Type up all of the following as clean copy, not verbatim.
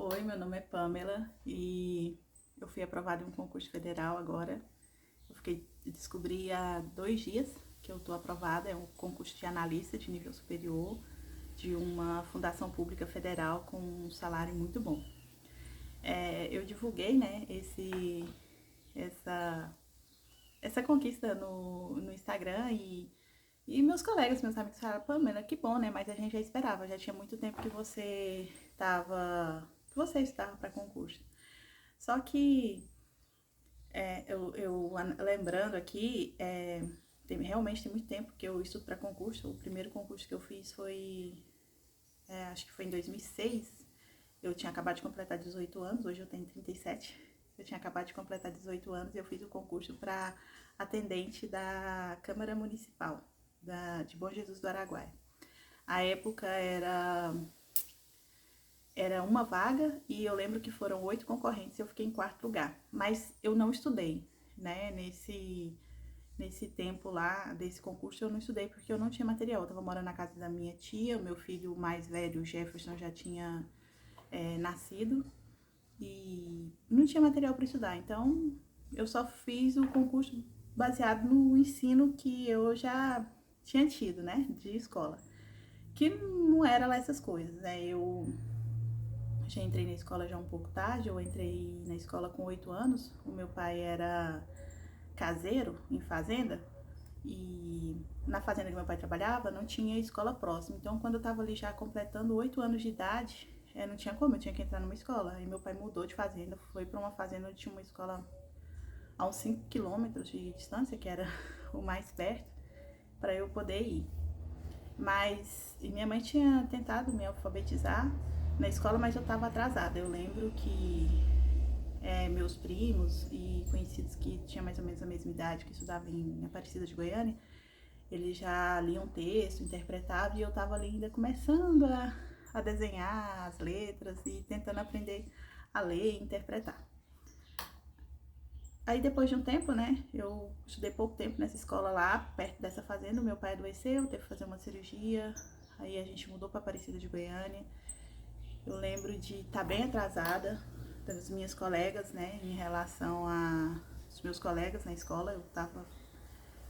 Oi, meu nome é Pamela e eu fui aprovada em um concurso federal agora. Descobri há 2 dias que eu estou aprovada. É um concurso de analista de nível superior de uma fundação pública federal com um salário muito bom. Eu divulguei, né, essa, essa conquista no Instagram e meus amigos falaram: Pamela, que bom, né? Mas a gente já esperava, já tinha muito tempo que você estava para concurso. Só que lembrando aqui, realmente tem muito tempo que eu estudo para concurso. O primeiro concurso que eu fiz acho que foi em 2006. Eu tinha acabado de completar 18 anos, hoje eu tenho 37. Eu tinha acabado de completar 18 anos e eu fiz o concurso para atendente da Câmara Municipal de Bom Jesus do Araguaia. A época era uma vaga e eu lembro que foram 8 concorrentes e eu fiquei em quarto lugar. Mas eu não estudei, né? Nesse tempo lá desse concurso eu não estudei porque eu não tinha material. Eu tava morando na casa da minha tia, o meu filho mais velho, o Jefferson, já tinha nascido e não tinha material para estudar. Então eu só fiz o concurso baseado no ensino que eu já tinha tido, né? De escola. Que não era lá essas coisas, né? Eu já entrei na escola já um pouco tarde, eu entrei na escola com 8 anos. O meu pai era caseiro em fazenda e na fazenda que meu pai trabalhava não tinha escola próxima. Então, quando eu tava ali já completando 8 anos de idade, não tinha como, eu tinha que entrar numa escola. Aí meu pai mudou de fazenda, foi para uma fazenda onde tinha uma escola a uns 5 quilômetros de distância, que era o mais perto, para eu poder ir. Mas minha mãe tinha tentado me alfabetizar na escola, mas eu estava atrasada. Eu lembro que meus primos e conhecidos que tinham mais ou menos a mesma idade, que estudavam em Aparecida de Goiânia, eles já liam texto, interpretavam, e eu estava ali ainda começando a desenhar as letras e tentando aprender a ler e interpretar. Aí depois de um tempo, né, eu estudei pouco tempo nessa escola lá, perto dessa fazenda, o meu pai adoeceu, teve que fazer uma cirurgia, aí a gente mudou para Aparecida de Goiânia. Eu lembro de estar bem atrasada das minhas colegas, né, em relação aos meus colegas na escola.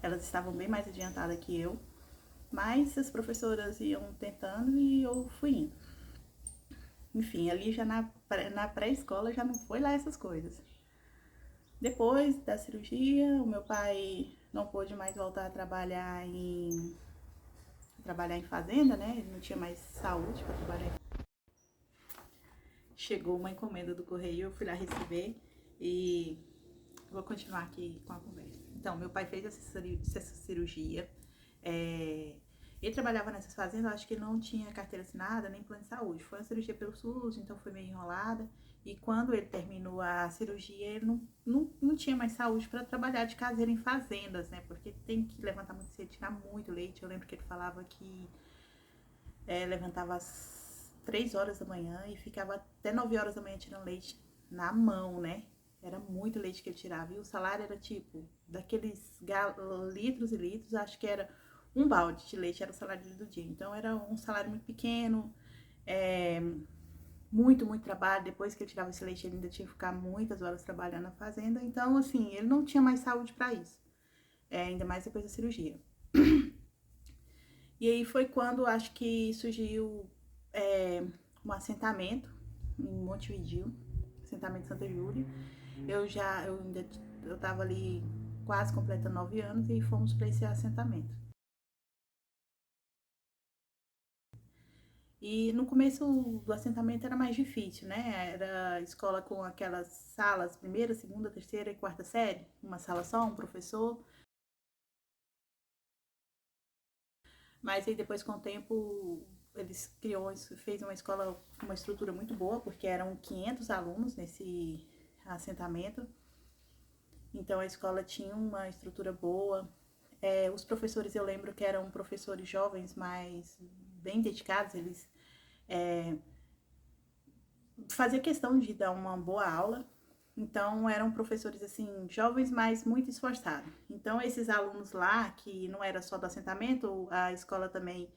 Elas estavam bem mais adiantadas que eu, mas as professoras iam tentando e eu fui indo. Enfim, ali já na pré-escola já não foi lá essas coisas. Depois da cirurgia, o meu pai não pôde mais voltar a trabalhar em fazenda, né? Ele não tinha mais saúde para trabalhar. Chegou uma encomenda do correio, eu fui lá receber e vou continuar aqui com a conversa. Então, meu pai fez essa cirurgia. Ele trabalhava nessas fazendas, acho que ele não tinha carteira assinada nem plano de saúde. Foi uma cirurgia pelo SUS, então foi meio enrolada. E quando ele terminou a cirurgia, ele não tinha mais saúde para trabalhar de caseiro em fazendas, né? Porque tem que levantar muito cedo, tirar muito leite. Eu lembro que ele falava que levantava às 3 horas da manhã e ficava até 9 horas da manhã tirando leite na mão, né? Era muito leite que ele tirava. E o salário era tipo, daqueles litros e litros, acho que era um balde de leite, era o salário do dia. Então era um salário muito pequeno, muito trabalho. Depois que ele tirava esse leite, ele ainda tinha que ficar muitas horas trabalhando na fazenda. Então, assim, ele não tinha mais saúde para isso. Ainda mais depois da cirurgia. E aí foi quando acho que surgiu um assentamento em Montevidéu, assentamento Santa Júlia. Eu tava ali quase completando 9 anos e fomos para esse assentamento. E no começo do assentamento era mais difícil, né? Era escola com aquelas salas, primeira, segunda, terceira e quarta série, uma sala só, um professor. Mas aí depois com o tempo fez uma escola com uma estrutura muito boa, porque eram 500 alunos nesse assentamento. Então a escola tinha uma estrutura boa. Os professores, eu lembro que eram professores jovens, mas bem dedicados. Eles faziam questão de dar uma boa aula. Então eram professores assim, jovens, mas muito esforçados. Então esses alunos lá, que não era só do assentamento, a escola também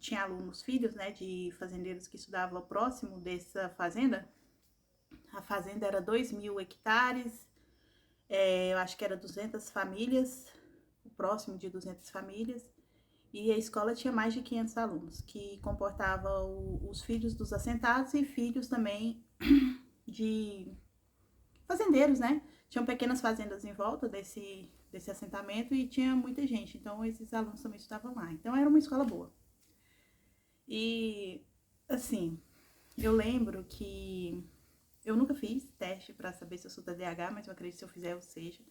tinha alunos, filhos, né, de fazendeiros que estudavam próximo dessa fazenda. A fazenda era 2.000 hectares, eu acho que era 200 famílias, próximo de 200 famílias, e a escola tinha mais de 500 alunos, que comportava os filhos dos assentados e filhos também de fazendeiros, né? Tinham pequenas fazendas em volta desse assentamento e tinha muita gente, então esses alunos também estudavam lá. Então era uma escola boa. E, assim, eu lembro que eu nunca fiz teste para saber se eu sou TDAH, mas eu acredito que se eu fizer eu seja.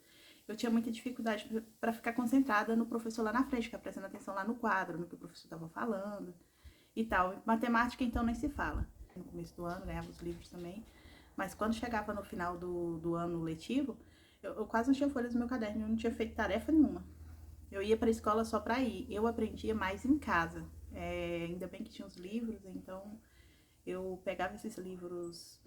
Eu tinha muita dificuldade para ficar concentrada no professor lá na frente, ficar prestando atenção lá no quadro, no que o professor estava falando e tal. Matemática, então, nem se fala. No começo do ano, ganhava os livros também. Mas quando chegava no final do ano letivo, eu quase não tinha folhas no meu caderno, eu não tinha feito tarefa nenhuma. Eu ia para a escola só para ir. Eu aprendia mais em casa. Ainda bem que tinha os livros, então eu pegava esses livros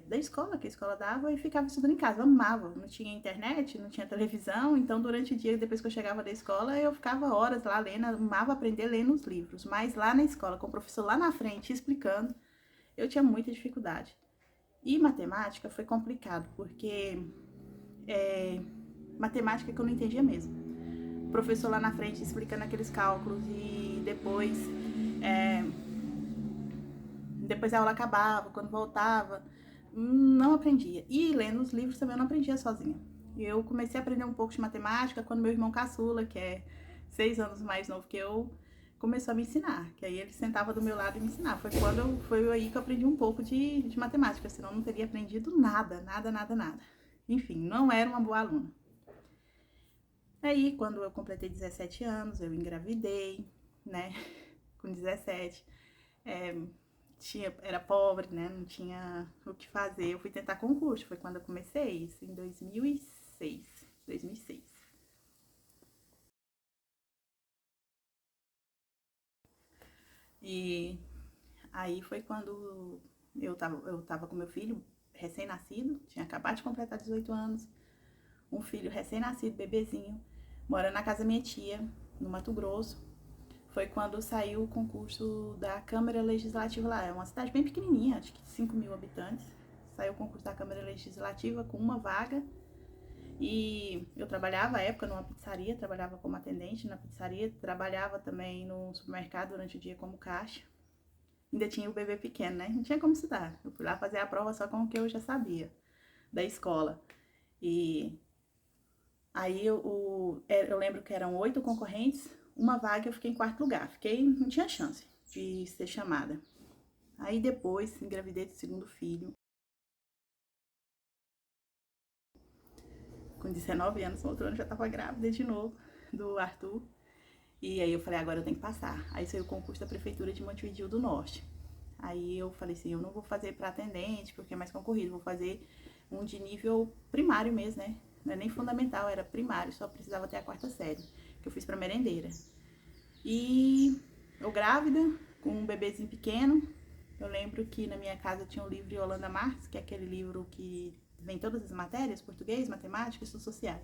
da escola, que a escola dava, e ficava estudando em casa. Eu amava. Não tinha internet, não tinha televisão, então durante o dia, depois que eu chegava da escola, eu ficava horas lá lendo, amava aprender lendo os livros. Mas lá na escola, com o professor lá na frente explicando, eu tinha muita dificuldade. E matemática foi complicado, porque matemática que eu não entendia mesmo. O professor lá na frente explicando aqueles cálculos e depois a aula acabava, quando voltava, não aprendia. E lendo os livros também eu não aprendia sozinha. Eu comecei a aprender um pouco de matemática quando meu irmão caçula, que é 6 anos mais novo que eu, começou a me ensinar. Que aí ele sentava do meu lado e me ensinava. Foi aí que eu aprendi um pouco de matemática, senão eu não teria aprendido nada, nada, nada, nada. Enfim, não era uma boa aluna. Aí, quando eu completei 17 anos, eu engravidei, né? Com 17. Era pobre, né? Não tinha o que fazer. Eu fui tentar concurso, foi quando eu comecei, isso em 2006. 2006. E aí foi quando eu tava com meu filho recém-nascido, tinha acabado de completar 18 anos, um filho recém-nascido, bebezinho, morando na casa da minha tia, no Mato Grosso. Foi quando saiu o concurso da Câmara Legislativa lá. É uma cidade bem pequenininha, acho que 5.000 habitantes. Saiu o concurso da Câmara Legislativa com uma vaga. E eu trabalhava à época numa pizzaria, trabalhava como atendente na pizzaria, trabalhava também no supermercado durante o dia como caixa. Ainda tinha o bebê pequeno, né? Não tinha como estudar. Eu fui lá fazer a prova só com o que eu já sabia da escola. E aí eu lembro que eram 8 concorrentes, uma vaga eu fiquei em quarto lugar. Não tinha chance de ser chamada. Aí depois engravidei do segundo filho. Com 19 anos, no outro ano já tava grávida de novo, do Arthur. E aí eu falei, agora eu tenho que passar. Aí saiu o concurso da Prefeitura de Montevidéu do Norte. Aí eu falei assim, eu não vou fazer para atendente, porque é mais concorrido, vou fazer um de nível primário mesmo, né? Não é nem fundamental, era primário, só precisava ter a quarta série, que eu fiz para merendeira. E eu grávida, com um bebezinho pequeno, eu lembro que na minha casa tinha um livro de Holanda Marx, que é aquele livro que vem todas as matérias, português, matemática e estudos sociais.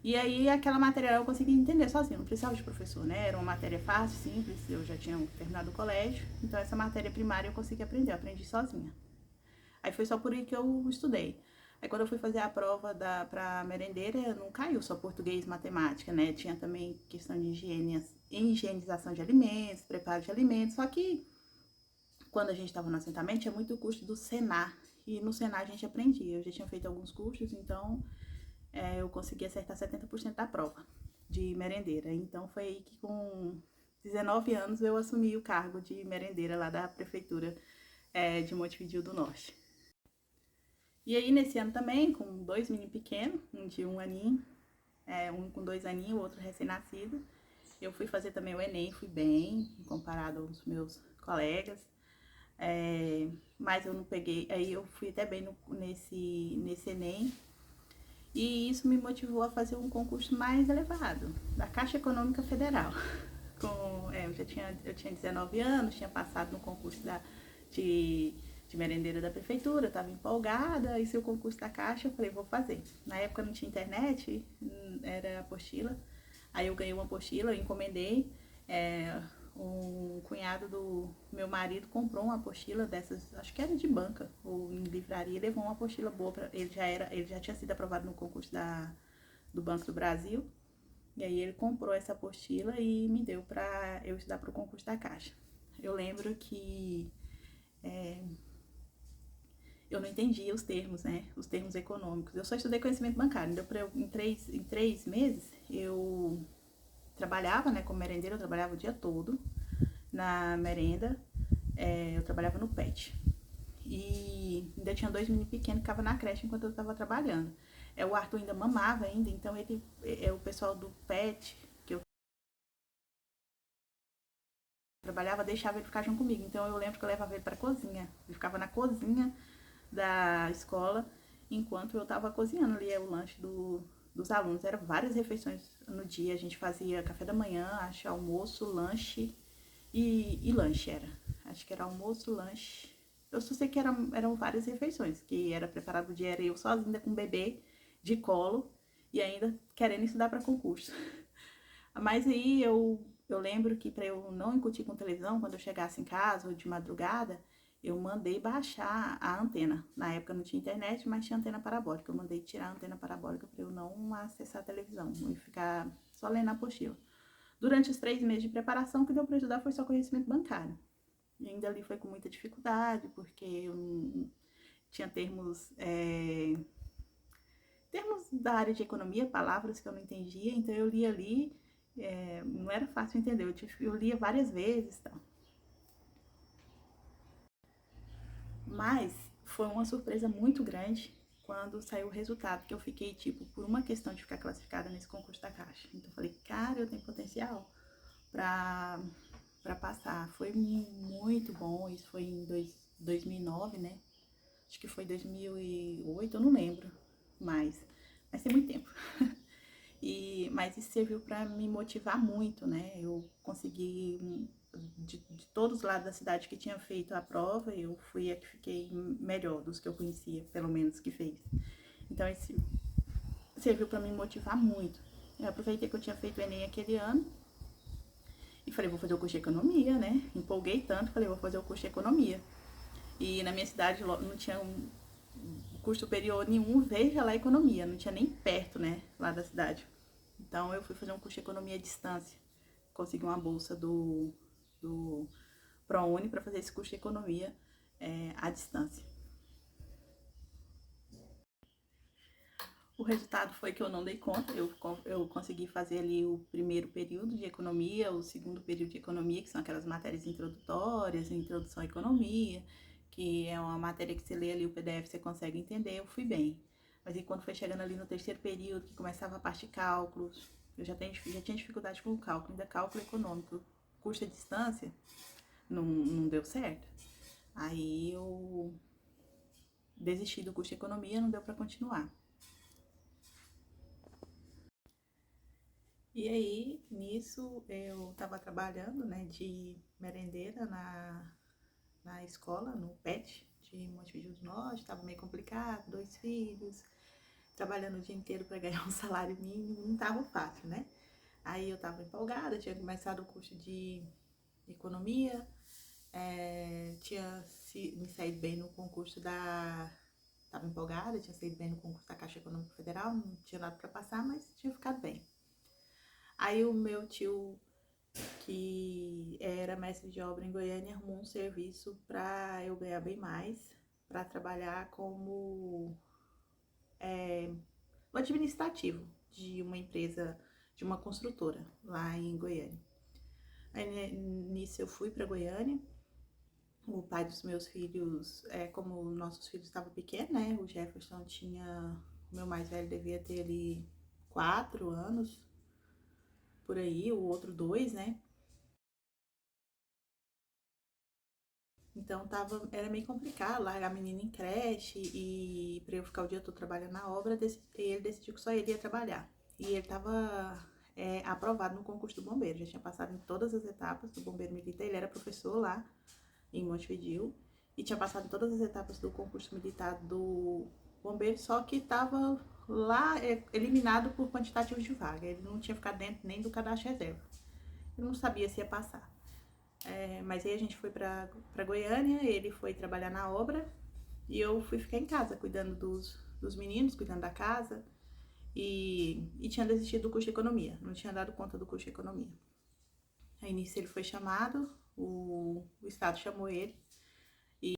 E aí aquela matéria eu consegui entender sozinha, não precisava de professor, né? Era uma matéria fácil, simples, eu já tinha terminado o colégio, então essa matéria primária eu consegui aprender, eu aprendi sozinha. Aí foi só por aí que eu estudei. Aí quando eu fui fazer a prova pra merendeira, não caiu só português e matemática, né? Tinha também questão de higienização de alimentos, preparo de alimentos, só que quando a gente estava no assentamento tinha muito curso do Senar, e no Senar a gente aprendia. Eu já tinha feito alguns cursos, então eu consegui acertar 70% da prova de merendeira. Então foi aí que com 19 anos eu assumi o cargo de merendeira lá da prefeitura de Montevidéu do Norte. E aí nesse ano também, com 2 meninos pequenos, um de 1 aninho, um com 2 aninhos, o outro recém-nascido, eu fui fazer também o Enem, fui bem, comparado aos meus colegas. Mas eu não peguei, aí eu fui até bem nesse Enem, e isso me motivou a fazer um concurso mais elevado, da Caixa Econômica Federal. Eu tinha 19 anos, tinha passado no concurso de merendeira da prefeitura, estava empolgada, e se o concurso da Caixa, eu falei, vou fazer. Na época não tinha internet, era apostila, aí eu ganhei uma apostila, eu encomendei, um cunhado do meu marido comprou uma apostila dessas, acho que era de banca ou em livraria, levou uma apostila boa para ele já tinha sido aprovado no concurso do Banco do Brasil. E aí ele comprou essa apostila e me deu para eu estudar para o concurso da Caixa. Eu lembro que eu não entendia os termos, né? Os termos econômicos. Eu só estudei conhecimento bancário. Deu para eu, em três meses, eu trabalhava, né, como merendeira, eu trabalhava o dia todo na merenda, eu trabalhava no PET. E ainda tinha dois meninos pequenos que ficavam na creche enquanto eu estava trabalhando. O Arthur ainda mamava ainda, então o pessoal do PET, que eu trabalhava, deixava ele ficar junto comigo. Então eu lembro que eu levava ele para a cozinha. Ele ficava na cozinha da escola enquanto eu estava cozinhando ali o lanche dos alunos. Eram várias refeições no dia. A gente fazia café da manhã, acho, almoço, lanche e lanche era. Acho que era almoço, lanche. Eu só sei que eram várias refeições, que era preparado o dia, era eu sozinha com o bebê de colo e ainda querendo estudar para concurso. Mas aí eu lembro que para eu não incutir com televisão, quando eu chegasse em casa ou de madrugada, eu mandei baixar a antena. Na época não tinha internet, mas tinha antena parabólica. Eu mandei tirar a antena parabólica para eu não acessar a televisão e ficar só lendo a apostila. Durante os 3 meses de preparação, o que deu para estudar foi só conhecimento bancário. E ainda ali foi com muita dificuldade, porque eu tinha termos da área de economia, palavras que eu não entendia, então eu lia ali, não era fácil entender, eu lia várias vezes, tá? Mas foi uma surpresa muito grande quando saiu o resultado, que eu fiquei, tipo, por uma questão de ficar classificada nesse concurso da Caixa. Então eu falei, cara, eu tenho potencial para passar. Foi muito bom, isso foi em 2009, né? Acho que foi 2008, eu não lembro mais, mas tem muito tempo. Mas isso serviu para me motivar muito, né? Eu consegui, de todos os lados da cidade que tinha feito a prova, eu fui a que fiquei melhor dos que eu conhecia, pelo menos que fez. Então, isso serviu para me motivar muito. Eu aproveitei que eu tinha feito o Enem aquele ano e falei, vou fazer o curso de economia, né? Empolguei tanto, falei, vou fazer o curso de economia. E na minha cidade não tinha curso superior nenhum, veja lá economia, não tinha nem perto, né, lá da cidade. Então eu fui fazer um curso de economia à distância. Consegui uma bolsa do ProUni para fazer esse curso de economia à distância. O resultado foi que eu não dei conta, eu consegui fazer ali o primeiro período de economia, o segundo período de economia, que são aquelas matérias introdutórias, introdução à economia, que é uma matéria que você lê ali o PDF, você consegue entender, eu fui bem. Mas aí quando foi chegando ali no terceiro período, que começava a parte de cálculos, eu já tinha dificuldade com o cálculo, ainda cálculo econômico, curso à distância, não deu certo. Aí eu desisti do curso de economia, não deu para continuar. E aí, nisso, eu estava trabalhando, né, de merendeira na escola, no PET de Montevideo do Norte, estava meio complicado, 2 filhos, trabalhando o dia inteiro para ganhar um salário mínimo, não estava fácil, né? Aí eu estava empolgada, tinha começado o curso de economia, tinha me saído bem no concurso Estava empolgada, tinha saído bem no concurso da Caixa Econômica Federal, não tinha nada para passar, mas tinha ficado bem. Aí o meu tio, que era mestre de obra em Goiânia, arrumou um serviço para eu ganhar bem mais, para trabalhar como o administrativo de uma empresa, de uma construtora lá em Goiânia. Aí nisso eu fui para Goiânia. O pai dos meus filhos, como nossos filhos estavam pequenos, né? O Jefferson tinha, o meu mais velho devia ter ali 4 anos, por aí, o outro 2, né? Então era meio complicado largar a menina em creche e pra eu ficar o dia todo trabalhando na obra, ele decidiu que só ele ia trabalhar. E ele tava aprovado no concurso do bombeiro, já tinha passado em todas as etapas do bombeiro militar, ele era professor lá em Montevideo e tinha passado em todas as etapas do concurso militar do bombeiro, só que tava lá eliminado por quantitativo de vaga, ele não tinha ficado dentro nem do cadastro reserva, ele não sabia se ia passar. Mas aí a gente foi pra Goiânia, ele foi trabalhar na obra e eu fui ficar em casa, cuidando dos meninos, cuidando da casa. E tinha desistido do curso de economia, não tinha dado conta do curso de economia. Aí nisso ele foi chamado, o estado chamou ele, e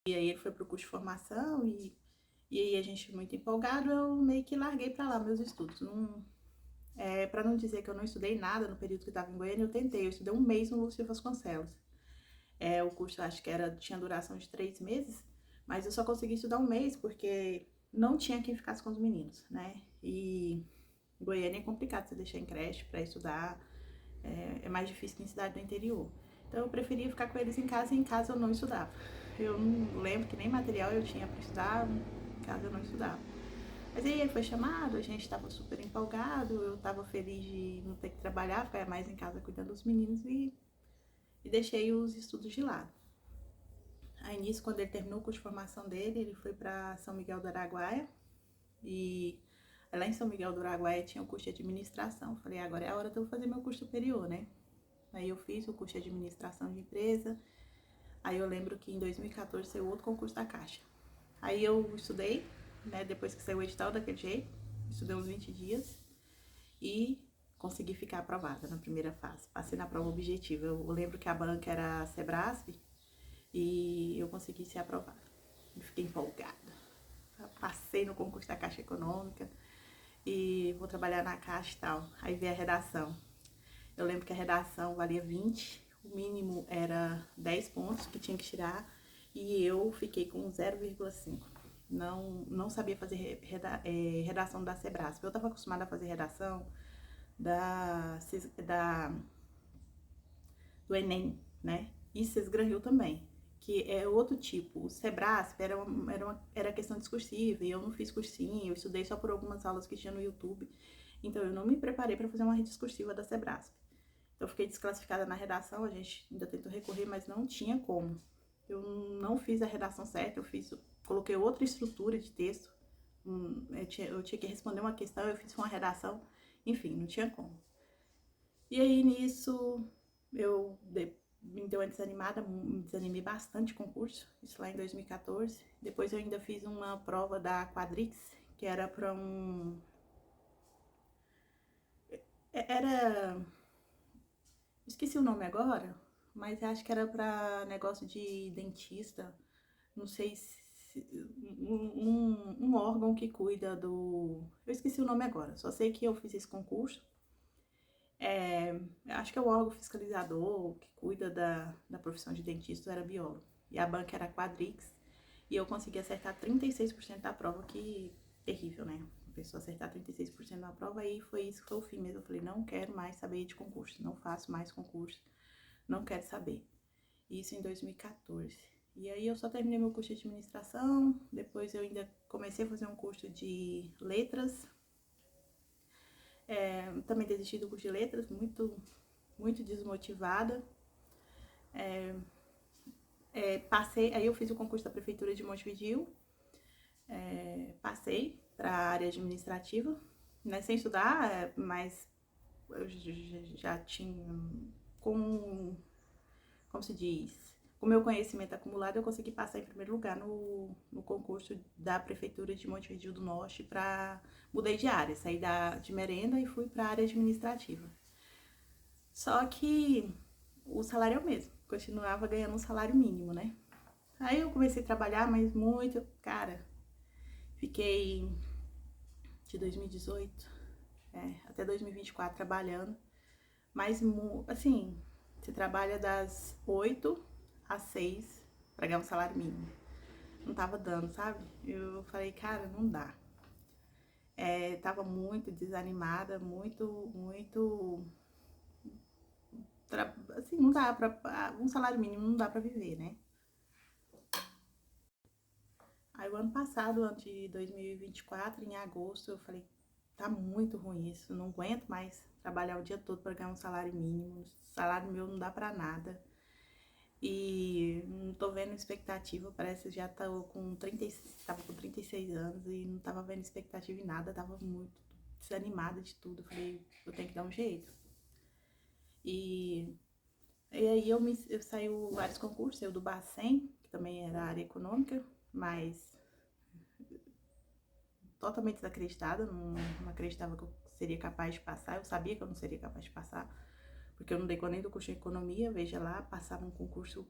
aí ele foi pro curso de formação, e aí a gente muito empolgado, eu meio que larguei pra lá meus estudos. Pra não dizer que eu não estudei nada no período que eu tava em Goiânia, eu tentei, eu estudei um mês no Lúcio Vasconcelos. O curso acho que tinha duração de 3 meses, mas eu só consegui estudar um mês porque não tinha quem ficasse com os meninos, né? E Goiânia é complicado você deixar em creche para estudar, é mais difícil que em cidade do interior. Então eu preferia ficar com eles em casa e em casa eu não estudava. Eu não lembro que nem material eu tinha para estudar, em casa eu não estudava. Mas aí ele foi chamado, a gente estava super empolgado, eu estava feliz de não ter que trabalhar, ficar mais em casa cuidando dos meninos e deixei os estudos de lado. Aí nisso, quando ele terminou o curso de formação dele, ele foi para São Miguel do Araguaia e lá em São Miguel do Araguaia tinha o curso de administração. Falei, agora é a hora de eu fazer meu curso superior, né? Aí eu fiz o curso de administração de empresa. Aí eu lembro que em 2014 saiu outro concurso da Caixa. Aí eu estudei, né? Depois que saiu o edital daquele jeito, estudei uns 20 dias e consegui ficar aprovada na primeira fase. Passei na prova objetiva. Eu lembro que a banca era a Sebrasp e eu consegui ser aprovada. Eu fiquei empolgada. Passei no concurso da Caixa Econômica e vou trabalhar na Caixa e tal. Aí veio a redação. Eu lembro que a redação valia 20, o mínimo era 10 pontos que tinha que tirar e eu fiquei com 0,5. Não sabia fazer redação da Sebrasp. Eu estava acostumada a fazer redação do Enem, né? E Sesgranil também, que é outro tipo. O Sebrasp era questão discursiva e eu não fiz cursinho, eu estudei só por algumas aulas que tinha no YouTube. Então eu não me preparei para fazer uma discursiva da Sebrasp. Então eu fiquei desclassificada na redação, a gente ainda tentou recorrer, mas não tinha como. Eu não fiz a redação certa, coloquei outra estrutura de texto. Eu tinha que responder uma questão, eu fiz uma redação, enfim, não tinha como. E aí nisso me deu uma desanimada, me desanimei bastante com o concurso, isso lá em 2014. Depois eu ainda fiz uma prova da Quadrix, que era para Era. Esqueci o nome agora, mas acho que era para negócio de dentista. Não sei se. Um órgão que cuida do. Eu esqueci o nome agora, só sei que eu fiz esse concurso. Acho que é o órgão fiscalizador que cuida da profissão de dentista, era biólogo. E a banca era Quadrix. E eu consegui acertar 36% da prova, que terrível, né? A pessoa acertar 36% da prova, aí foi isso que foi o fim mesmo. Eu falei, não quero mais saber de concurso, não faço mais concurso, não quero saber. Isso em 2014. E aí eu só terminei meu curso de administração, depois eu ainda comecei a fazer um curso de letras. Também desisti do curso de letras, muito desmotivada. Passei, aí eu fiz o concurso da prefeitura de Montevidéu, passei para a área administrativa, né, sem estudar, mas eu já tinha, como se diz, com o meu conhecimento acumulado, eu consegui passar em primeiro lugar no concurso da prefeitura de Montevidéu do Norte. Mudei de área, saí de merenda e fui para a área administrativa. Só que o salário é o mesmo, continuava ganhando um salário mínimo, né? Aí eu comecei a trabalhar, mas muito, cara, fiquei de 2018 até 2024 trabalhando, mas assim, você trabalha das 8 às 6 pra ganhar um salário mínimo. Não tava dando, sabe? Eu falei, cara, não dá. Tava muito desanimada, assim, não dá um salário mínimo não dá pra viver, né? Aí o ano passado, ano de 2024, em agosto, eu falei, tá muito ruim isso, não aguento mais trabalhar o dia todo para ganhar um salário mínimo, o salário meu não dá para nada. E não tô vendo expectativa, parece que já tava com 36 anos e não tava vendo expectativa em nada, tava muito desanimada de tudo. Eu falei, eu tenho que dar um jeito. E, e aí eu saiu vários concursos, saiu do Bacen, que também era área econômica, mas totalmente desacreditada, não acreditava que eu seria capaz de passar, eu sabia que eu não seria capaz de passar, porque eu não dei conta nem do curso de economia, veja lá, passava um concurso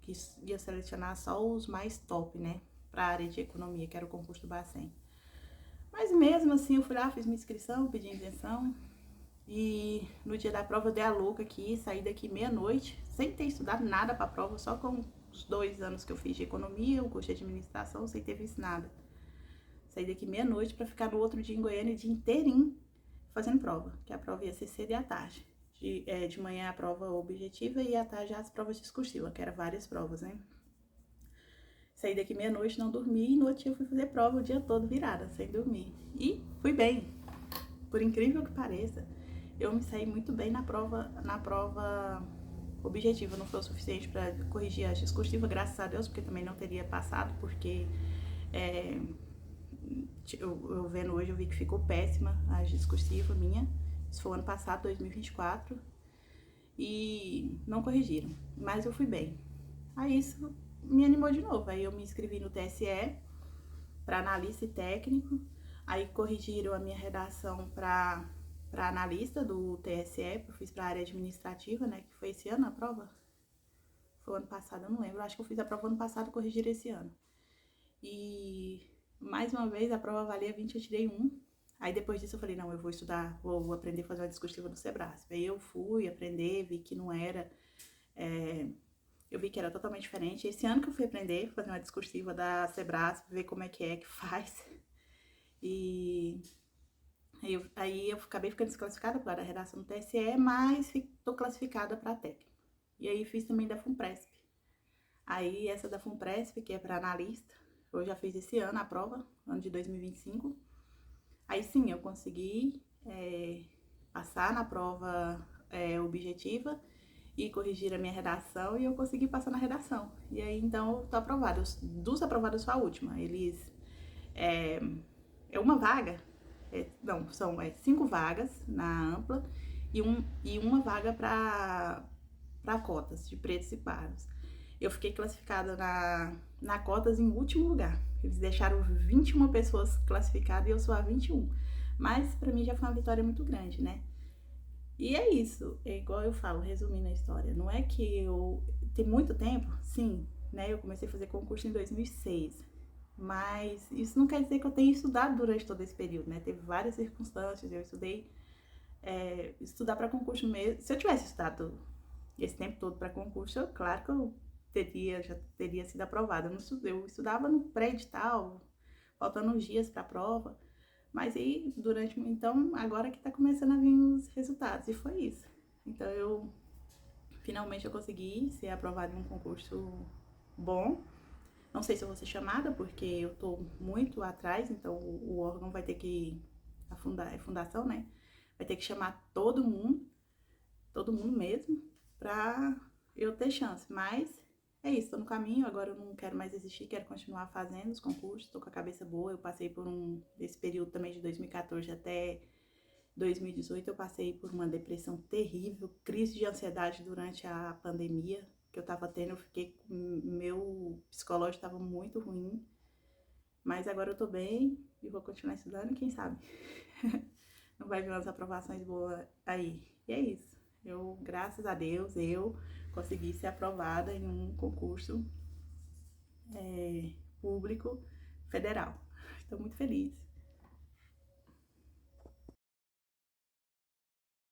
que ia selecionar só os mais top, né, para a área de economia, que era o concurso do Bacen. Mas mesmo assim, eu fui lá, fiz minha inscrição, pedi isenção, e no dia da prova eu dei a louca aqui, saí daqui meia-noite, sem ter estudado nada para a prova, só com os 2 anos que eu fiz de economia, o curso de administração, sem ter visto nada. Saí daqui meia-noite para ficar no outro dia em Goiânia, o dia inteirinho, fazendo prova, que a prova ia ser cedo e à tarde. De manhã a prova objetiva e à tarde as provas discursivas, que eram várias provas, né? Saí daqui meia-noite, não dormi, e no outro dia eu fui fazer prova o dia todo virada, sem dormir. E fui bem, por incrível que pareça, eu me saí muito bem na prova objetiva. Não foi o suficiente para corrigir a discursiva, graças a Deus, porque também não teria passado, porque eu vendo hoje, eu vi que ficou péssima a discursiva minha. Isso foi ano passado, 2024, e não corrigiram, mas eu fui bem. Aí isso me animou de novo, aí eu me inscrevi no TSE para analista e técnico, aí corrigiram a minha redação para analista do TSE, eu fiz para área administrativa, né, que foi esse ano a prova, foi o ano passado, eu não lembro, acho que eu fiz a prova ano passado, corrigiram esse ano. E mais uma vez a prova valia 20, eu tirei 1. Aí depois disso eu falei, não, eu vou estudar, vou aprender a fazer uma discursiva no Sebrasp. Aí eu fui aprender, vi que não era, eu vi que era totalmente diferente. Esse ano que eu fui aprender, fazer uma discursiva da Sebrasp, ver como é que faz. E aí eu acabei ficando desclassificada para a redação do TSE, mas estou classificada para técnico. E aí fiz também da FUNPRESP. Aí essa da FUNPRESP, que é para analista, eu já fiz esse ano a prova, ano de 2025. Aí sim, eu consegui passar na prova objetiva e corrigir a minha redação, e eu consegui passar na redação. E aí, então, eu tô aprovada. Dos aprovados, só a última. Eles... É uma vaga, não, são 5 vagas na ampla e uma vaga para cotas de pretos e pardos. Eu fiquei classificada na cotas em último lugar. Eles deixaram 21 pessoas classificadas e eu sou a 21. Mas pra mim já foi uma vitória muito grande, né? E é isso, é igual eu falo, resumindo a história. Não é que eu... Tem muito tempo, sim, né? Eu comecei a fazer concurso em 2006. Mas isso não quer dizer que eu tenha estudado durante todo esse período, né? Teve várias circunstâncias, eu estudei... estudar para concurso mesmo... Se eu tivesse estudado esse tempo todo para concurso, claro que eu já teria sido aprovada. Eu estudava no pré-edital, faltando uns dias para a prova, mas aí então agora que tá começando a vir os resultados, e foi isso. Então finalmente eu consegui ser aprovada em um concurso bom. Não sei se eu vou ser chamada, porque eu tô muito atrás, então o órgão vai ter que, a fundação, né, vai ter que chamar todo mundo mesmo, pra eu ter chance. Mas é isso, tô no caminho, agora eu não quero mais desistir, quero continuar fazendo os concursos, tô com a cabeça boa. Eu passei por esse período também de 2014 até 2018, eu passei por uma depressão terrível, crise de ansiedade durante a pandemia que eu tava tendo. Meu psicológico tava muito ruim, mas agora eu tô bem e vou continuar estudando, e quem sabe não vai vir umas aprovações boas aí. E é isso. Graças a Deus, eu consegui ser aprovada em um concurso público federal. Estou muito feliz.